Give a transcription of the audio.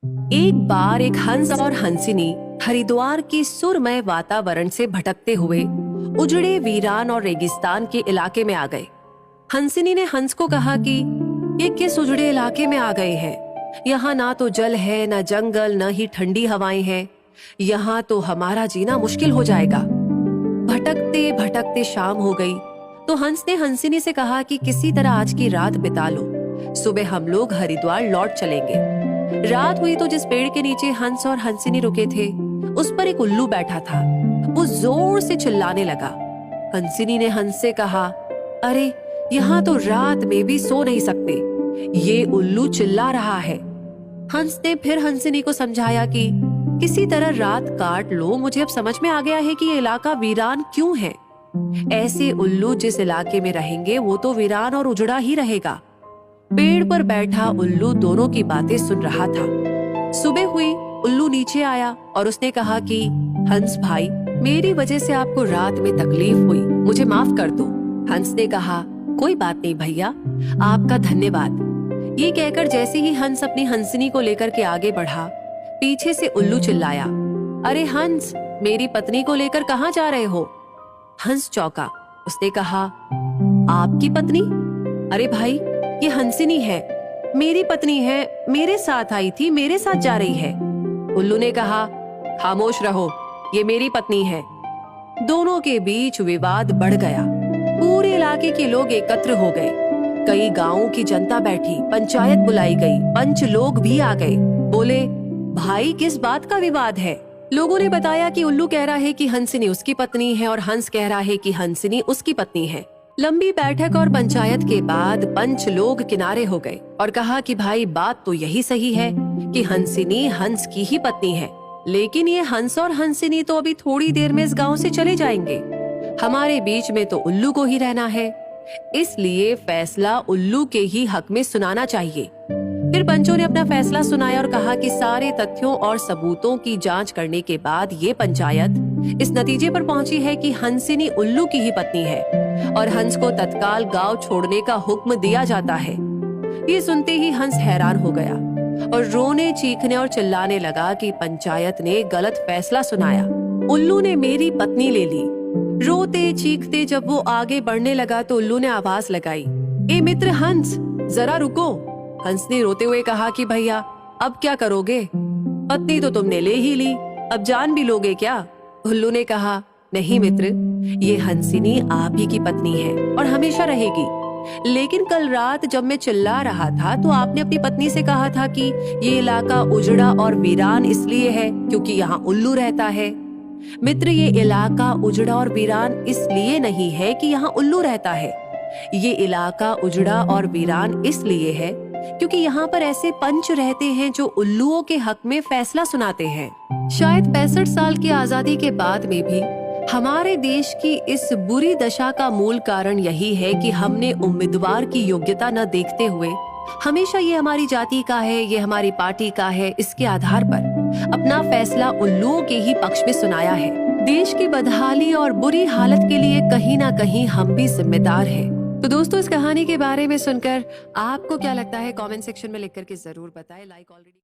एक बार एक हंस और हंसिनी हरिद्वार के सुरमय वातावरण से भटकते हुए उजड़े वीरान और रेगिस्तान के इलाके में आ गए। हंसिनी ने हंस को कहा कि ये किस उजड़े इलाके में आ गए हैं? यहाँ ना तो जल है, न जंगल, न ही ठंडी हवाएं हैं। यहाँ तो हमारा जीना मुश्किल हो जाएगा। भटकते भटकते शाम हो गई तो हंस ने हंसिनी से कहा कि किसी तरह आज की रात बिता लो, सुबह हम लोग हरिद्वार लौट चलेंगे। रात हुई तो जिस पेड़ के नीचे हंस और हंसिनी रुके थे उस पर एक उल्लू बैठा था। वो जोर से चिल्लाने लगा। हंसिनी ने हंस से कहा, अरे यहाँ तो रात में भी सो नहीं सकते, ये उल्लू चिल्ला रहा है। हंस ने फिर हंसिनी को समझाया कि किसी तरह रात काट लो, मुझे अब समझ में आ गया है कि ये इलाका वीरान क्यों है। ऐसे उल्लू जिस इलाके में रहेंगे वो तो वीरान और उजड़ा ही रहेगा। पेड़ पर बैठा उल्लू दोनों की बातें सुन रहा था। सुबह हुई, उल्लू नीचे आया और उसने कहा कि हंस भाई, मेरी वजह से आपको रात में तकलीफ हुई, मुझे माफ कर दो। हंस ने कहा, कोई बात नहीं भैया, आपका धन्यवाद। ये कहकर जैसे ही हंस अपनी हंसिनी को लेकर के आगे बढ़ा, पीछे से उल्लू चिल्लाया, अरे हंस, मेरी पत्नी को लेकर कहाँ जा रहे हो? हंस चौंका। उसने कहा, आपकी पत्नी? अरे भाई, ये हंसिनी है, मेरी पत्नी है, मेरे साथ आई थी, मेरे साथ जा रही है। उल्लू ने कहा, खामोश रहो, ये मेरी पत्नी है। दोनों के बीच विवाद बढ़ गया। पूरे इलाके के लोग एकत्र हो गए। कई गांवों की जनता बैठी, पंचायत बुलाई गई, पंच लोग भी आ गए। बोले, भाई किस बात का विवाद है? लोगों ने बताया कि उल्लू कह रहा है कि हंसिनी उसकी पत्नी है और हंस कह रहा है कि हंसिनी उसकी पत्नी है। लंबी बैठक और पंचायत के बाद पंच लोग किनारे हो गए और कहा कि भाई बात तो यही सही है कि हंसिनी हंस की ही पत्नी है, लेकिन ये हंस और हंसिनी तो अभी थोड़ी देर में इस गांव से चले जाएंगे। हमारे बीच में तो उल्लू को ही रहना है, इसलिए फैसला उल्लू के ही हक में सुनाना चाहिए। फिर पंचों ने अपना फैसला सुनाया और कहा कि सारे तथ्यों और सबूतों की जांच करने के बाद ये पंचायत इस नतीजे पर पहुंची है कि हंसिनी उल्लू की ही पत्नी है और हंस को तत्काल गांव छोड़ने का हुक्म दिया जाता है। ये सुनते ही हंस हैरान हो गया और रोने, चीखने और चिल्लाने लगा कि पंचायत ने गलत फैसला सुनाया, उल्लू ने मेरी पत्नी ले ली। रोते चीखते जब वो आगे बढ़ने लगा तो उल्लू ने आवाज लगाई, ए मित्र हंस, जरा रुको। हंस ने रोते हुए कहा कि भैया अब क्या करोगे? पत्नी तो तुमने ले ही ली, अब जान भी लोगे क्या? उल्लू ने कहा, नहीं मित्र, ये हंसिनी आप ही की पत्नी है और हमेशा रहेगी। लेकिन कल रात जब मैं चिल्ला रहा था तो आपने अपनी पत्नी से कहा था कि ये इलाका उजड़ा और वीरान इसलिए है क्योंकि यहाँ उल्लू रहता है। मित्र, ये इलाका उजड़ा और वीरान इसलिए नहीं है कि यहाँ उल्लू रहता है। ये इलाका उजड़ा और वीरान इसलिए है क्योंकि यहाँ पर ऐसे पंच रहते हैं जो उल्लुओं के हक में फैसला सुनाते हैं। शायद 65 साल की आजादी के बाद में भी हमारे देश की इस बुरी दशा का मूल कारण यही है कि हमने उम्मीदवार की योग्यता न देखते हुए हमेशा ये हमारी जाति का है, ये हमारी पार्टी का है, इसके आधार पर अपना फैसला उल्लुओं के ही पक्ष में सुनाया है। देश की बदहाली और बुरी हालत के लिए कहीं ना कहीं हम भी जिम्मेदार हैं। तो दोस्तों, इस कहानी के बारे में सुनकर आपको क्या लगता है? कमेंट सेक्शन में लिख करके जरूर बताएं। Like already